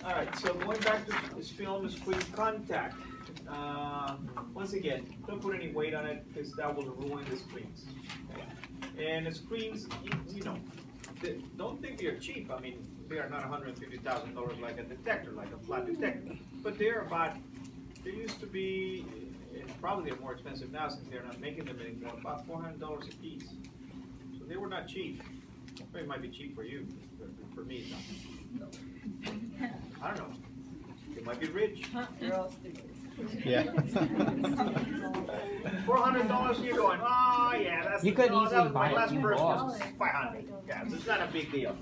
All right, so going back to this film screen contact. Once again, don't put any weight on it because that will ruin the screens. Okay? And the screens, you know, don't think they're cheap. I mean, they are not $150,000 like a detector, like a flat detector. But they're about, they used to be, and probably they're more expensive now since they're not making them anymore, about $400 a piece. So they were not cheap. Well, it might be cheap for you, but for me, it's not. I don't know. They might be rich. You're all stupid. Yeah. $400, you're going, oh yeah, that's You could no, easily that was buy my a last few purchase more. was $500. Yeah, so it's not a big deal.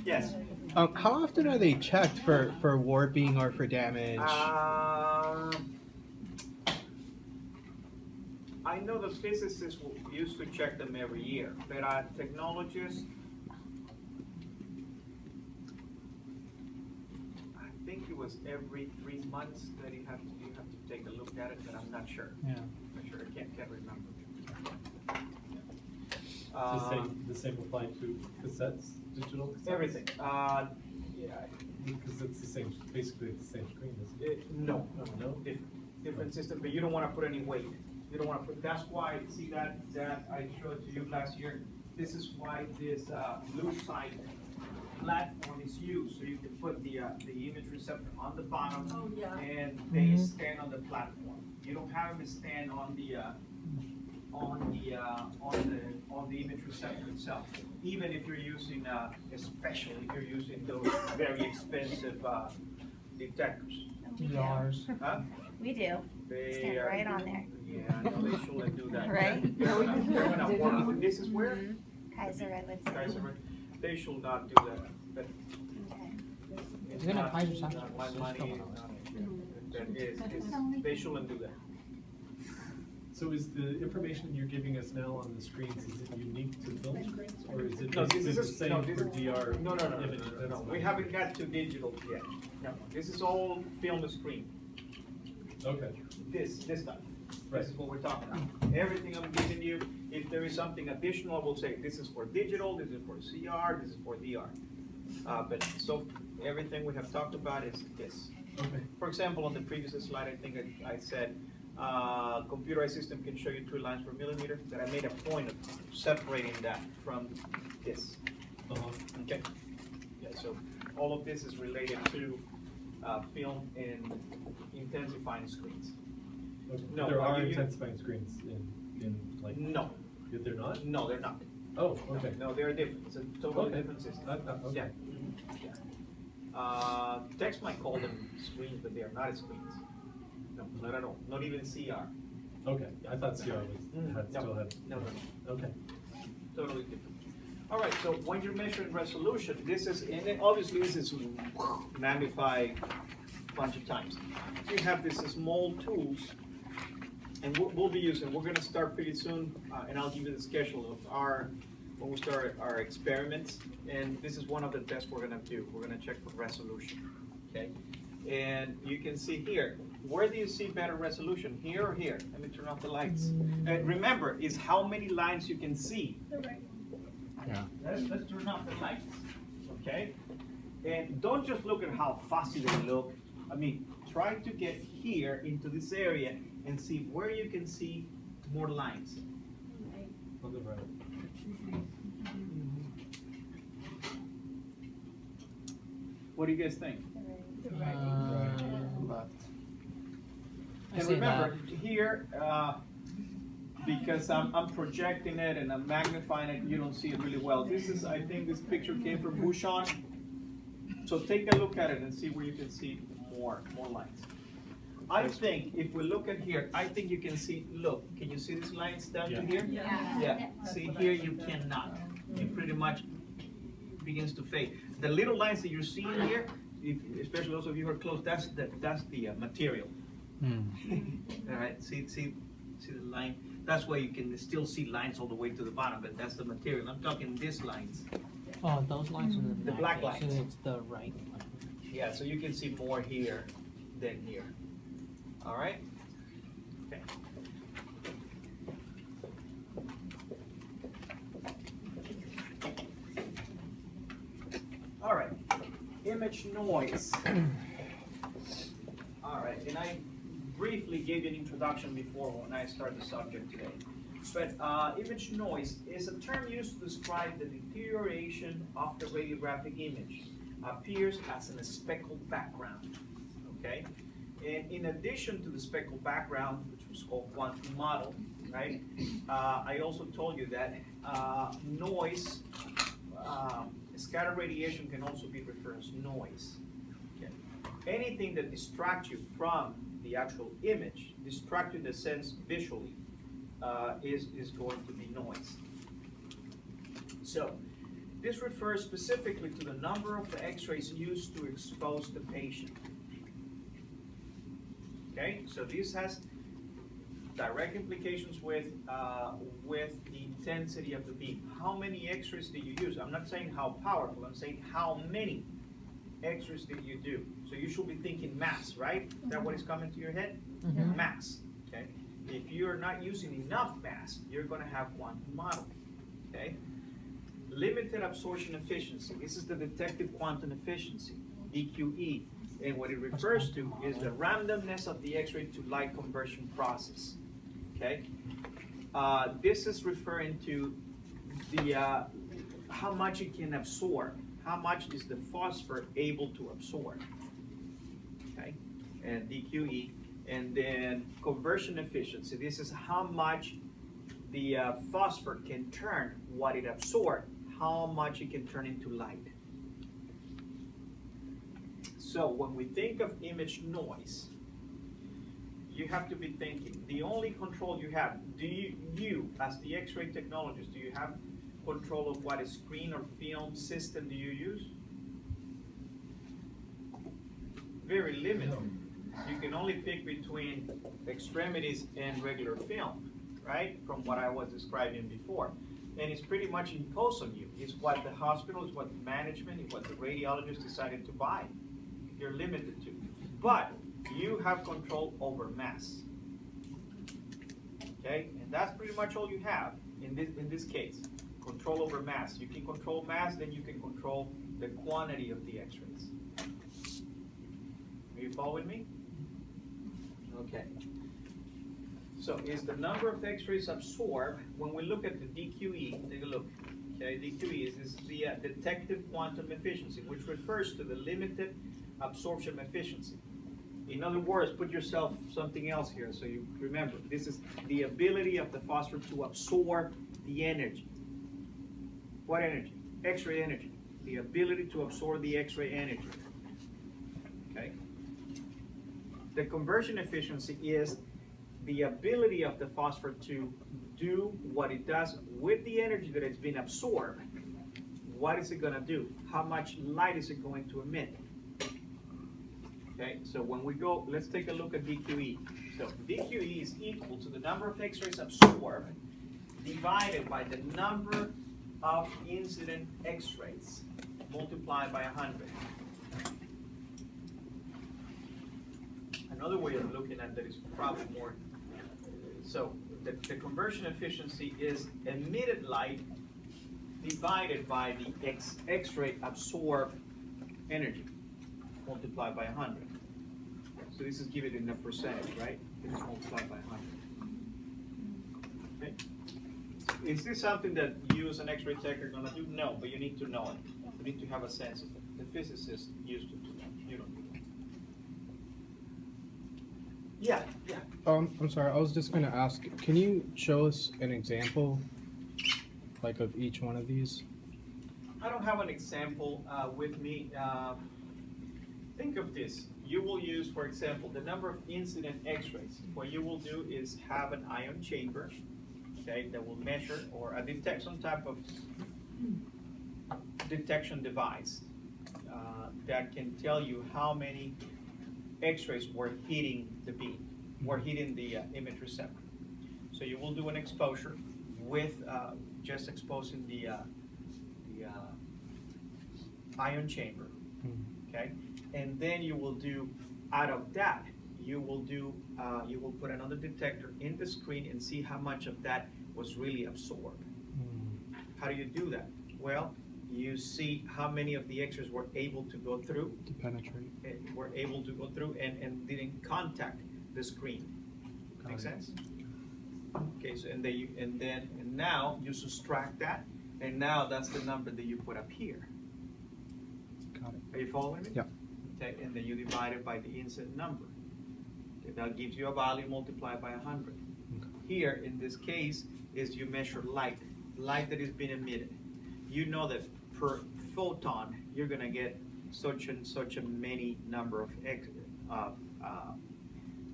Yes. How often are they checked for warping or for damage? I know the physicists used to check them every year, but technologists, I think it was every 3 months that you have to take a look at it, but I'm not sure. Yeah. I'm sure I can't remember. The same apply to cassettes, digital cassettes? Everything. Yeah. Because it's the same, basically it's the same screen, isn't it? No, No? different system, but you don't want to put any weight. You don't want to put. That's why. See that I showed to you last year. This is why this blue side platform is used, so you can put the image receptor on the bottom, and they stand on the platform. You don't have them stand on the image receptor itself. Even if you're using, especially if you're using those very expensive detectors. DRs. Huh? We do. They Stand are, right on there. Yeah, no, they shouldn't do that. Right? They're gonna work. This is where? Kaiser Redwood Guys, City. they should not do that. But Okay. it's Isn't it not, Kaiser Sound? not my money. They shouldn't do that. So is the information you're giving us now on the screens, is it unique to film screens? Or is it No, basically this the is same no, for DR no. images? No, we haven't got to digital yet. No, this is all film screen. Okay, This stuff. Right. This is what we're talking about. Everything I'm giving you, if there is something additional, we'll say this is for digital, this is for CR, this is for DR. But so everything we have talked about is this. okay. For example, on the previous slide, I think I said computerized system can show you 2 lines per millimeter. That I made a point of separating that from this. Okay. Yeah. So all of this is related to film and intensifying screens. Okay. No, There I'll are give you- intensifying screens in like, No, they're not? no, they're not. Oh, okay. No, they're different. It's a totally Okay. different system. Okay. Yeah. Text might call them screens, but they are not screens. No, not at all. Not even CR. Okay, I thought CR was, still had. No. Okay. Totally different. All right, so when you're measuring resolution, this is, and then obviously this is magnified a bunch of times. You have these small tools, and we'll be using, we're gonna start pretty soon, and I'll give you the schedule of when we start our experiments, and this is one of the tests we're gonna do. We're gonna check for resolution, okay? And you can see here, where do you see better resolution, here or here? Let me turn off the lights. And remember, is how many lines you can see. Yeah. Let's turn off the lights, okay? And don't just look at how fussy they look. I mean, try to get here into this area and see where you can see more lines. On the right. What do you guys think? Left. I And see remember, here, because I'm projecting it and I'm magnifying it, you don't see it really well. This is, I think this picture came from Bouchon. So take a look at it and see where you can see more lines. I think if we look at here, I think you can see, look, can you see these lines down to here? Yeah. See here, you cannot. It pretty much begins to fade. The little lines that you're seeing here, especially those of you who are close, that's the material. All right, see the line? That's why you can still see lines all the way to the bottom, but that's the material. I'm talking these lines. Oh, those lines are The black so lines. it's the right one. Yeah, so you can see more here than here. All right? Okay. All right. image noise. All right, and I briefly gave you an introduction before when I started the subject today. But image noise is a term used to describe the deterioration of the radiographic image. Appears as in a speckled background, okay? And in addition to the speckled background, which was called quantum model, right? I also told you that noise, scatter radiation can also be referred as noise. Okay? Anything that distracts you from the actual image, distract you in the sense visually, is going to be noise. So, this refers specifically to the number of the X-rays used to expose the patient. Okay, so this has direct implications with the intensity of the beam. How many X-rays do you use? I'm not saying how powerful, I'm saying how many X-rays did you do? So you should be thinking mass, right? Is that what is coming to your head? Mhm. Mass, okay? If you're not using enough mass, you're gonna have quantum model, okay? Limited absorption efficiency. This is the detected quantum efficiency, DQE. And what it refers to is the randomness of the X-ray to light conversion process, okay? This is referring to the how much it can absorb. How much is the phosphor able to absorb, okay? And DQE. And then conversion efficiency. This is how much the phosphor can turn what it absorbed, how much it can turn into light. So when we think of image noise, you have to be thinking, the only control you have, do you as the X-ray technologist, do you have control of what screen or film system do you use? Very limited. You can only pick between extremities and regular film, right? From what I was describing before. And it's pretty much imposed on you. It's what the hospital, it's what the management, it's what the radiologist decided to buy. You're limited to. But you have control over mass. Okay? And that's pretty much all you have in this case. Control over mass. You can control mass, then you can control the quantity of the X-rays. Are you following me? Okay. So is the number of X-rays absorbed, when we look at the DQE, take a look. Okay, DQE is the detective quantum efficiency, which refers to the limited absorption efficiency. In other words, put yourself something else here so you remember. This is the ability of the phosphor to absorb the energy. What energy? X-ray energy. The ability to absorb the X-ray energy. Okay? The conversion efficiency is the ability of the phosphor to do what it does with the energy that has been absorbed. What is it going to do? How much light is it going to emit? Okay, so when we go, let's take a look at DQE. So DQE is equal to the number of X-rays absorbed divided by the number of incident X-rays multiplied by 100. Another way of looking at that is probably more. So the conversion efficiency is emitted light divided by the X-ray absorbed energy multiplied by 100. So this is given in a percentage, right? It's multiplied by 100. Okay. Is this something that you as an X-ray tech are going to do? No, but you need to know it. You need to have a sense of it. The physicists used to do that. You don't do that. Yeah, yeah. I'm sorry, I was just gonna ask, can you show us an example, like of each one of these? I don't have an example with me. Think of this. You will use, for example, the number of incident X-rays. What you will do is have an ion chamber, okay, that will measure or detect some type of detection device that can tell you how many X-rays were hitting the beam, were hitting the image receptor. So you will do an exposure with just exposing the ion chamber, okay? And then you will do, out of that, you will put another detector in the screen and see how much of that was really absorbed. How do you do that? Well, you see how many of the X-rays were able to go through, To penetrate. and didn't contact the screen. Make sense? Okay, so and now you subtract that, and now that's the number that you put up here. Got it. Are you following me? Yeah. Okay, and then you divide it by the incident number. Okay, that gives you a value multiplied by 100. Okay. Here, in this case, is you measure light that is being emitted. You know that per photon, you're gonna get such and such a many number of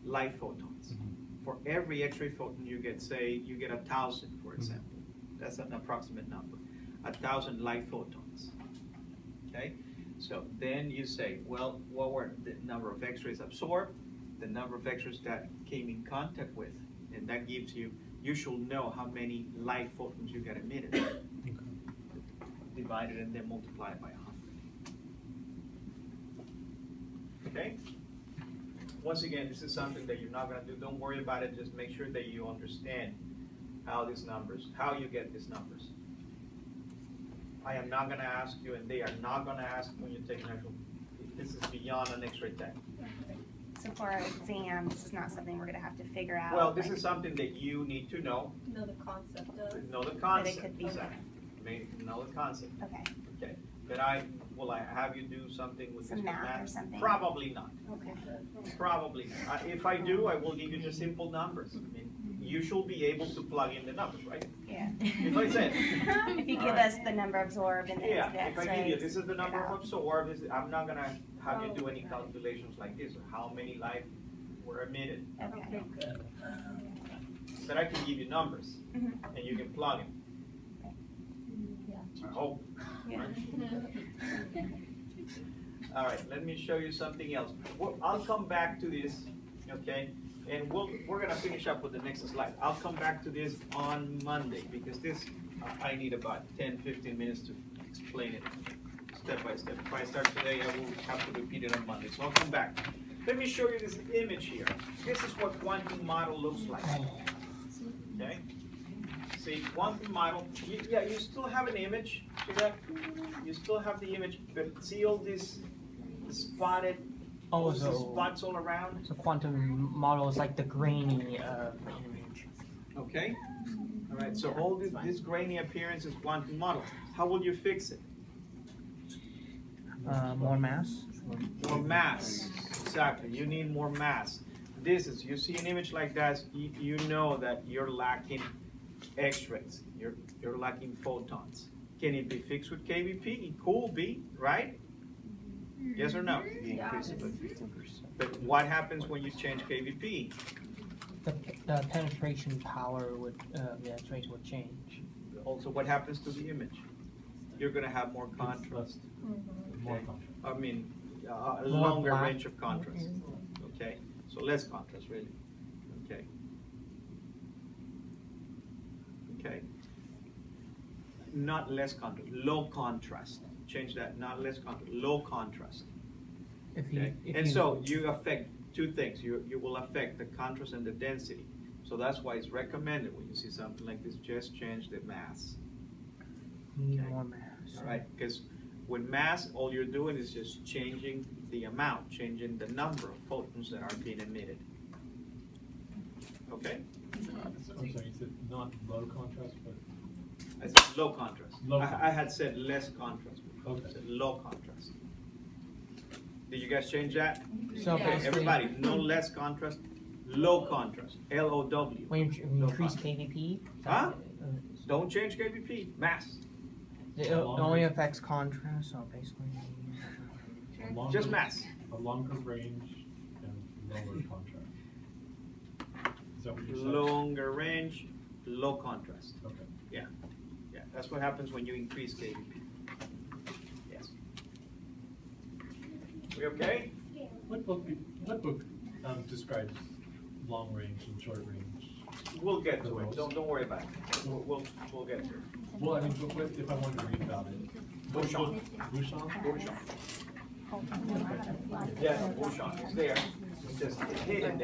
light photons. Mhm. For every X-ray photon, you get 1,000, for example. That's an approximate number. 1,000 light photons. Okay? So then you say, well, what were the number of X-rays absorbed, the number of X-rays that came in contact with, and that gives you should know how many light photons you get emitted. Okay. Divided and then multiplied by 100. Okay? Once again, this is something that you're not gonna do. Don't worry about it. Just make sure that you understand how you get these numbers. I am not gonna ask you, and they are not gonna ask when you take an actual, this is beyond an X-ray tech. So for our exam, this is not something we're gonna have to figure out. Well, this like, is something that you need to know, Know the concept of. know the But it concept. could be. Exactly. Know the concept. Okay, Okay. Will I have you do something with Some this math or something? Probably not. okay. Probably. If I do, I will give you just simple numbers. I mean, you should be able to plug in the numbers, right? Yeah. If I said, If you give Alright. us the number absorbed and the yeah, incident if I give you, X-rays, this is the number figure it of absorbed, I'm not gonna have you do any calculations like this, or how many light were emitted. out. Okay. good. But I can give you numbers, Mhm. and you can plug them. I hope. Yeah. All right, let me show you something else. I'll come back to this, okay? And we're gonna finish up with the next slide. I'll come back to this on Monday, because this, I need about 10, 15 minutes to explain it step by step. If I start today, I will have to repeat it on Monday, so I'll come back. Let me show you this image here. This is what quantum model looks like, okay? See, quantum model, yeah, you still have an image, see that? You still have the image, but see all these spotted, all these spots all around? So quantum model is like the grainy image. Okay? All right, so all this grainy appearance is quantum model. How will you fix it? More mass. More mass, exactly, you need more mass. You see an image like that, you know that you're lacking X-rays, you're lacking photons. Can it be fixed with KVP? It could be, right? Yes or no? But what happens when you change KVP? The penetration power would, the X-rays would change. Also, what happens to the image? You're gonna have more contrast. More Okay. contrast. I mean, a More longer black. range of contrast, okay? So less contrast, really, okay? Okay? Not less contrast, low contrast. Change that, not less contrast, low contrast, If you, okay? if And you- so you affect two things. You will affect the contrast and the density. So that's why it's recommended when you see something like this, just change the mass. you need Okay. more mass. All right, because with mass, all you're doing is just changing the amount, changing the number of photons that are being emitted. Okay? I'm sorry, you said not low contrast, but, I said low contrast. Low I had said less contrast. before. I Okay. said low contrast. Did you guys change that? So Yeah. Okay, basically, everybody, no less contrast, low contrast, LOW. when you Low increase contrast. KVP, Huh? Don't change KVP, mass, it only affects contrast, so basically. a longer, just mass. a longer range and lower contrast. Is that what you said? Longer range, low contrast. Okay. Yeah, that's what happens when you increase KVP. Yes. We okay? What book describes long range and short range? We'll get to The it, most. don't worry about it. We'll get to it. Well, I mean, but what if I wanted to read about it? Bouchon. Bouchon? Bouchon. Yeah, Bouchon, it's there, it's just hidden there.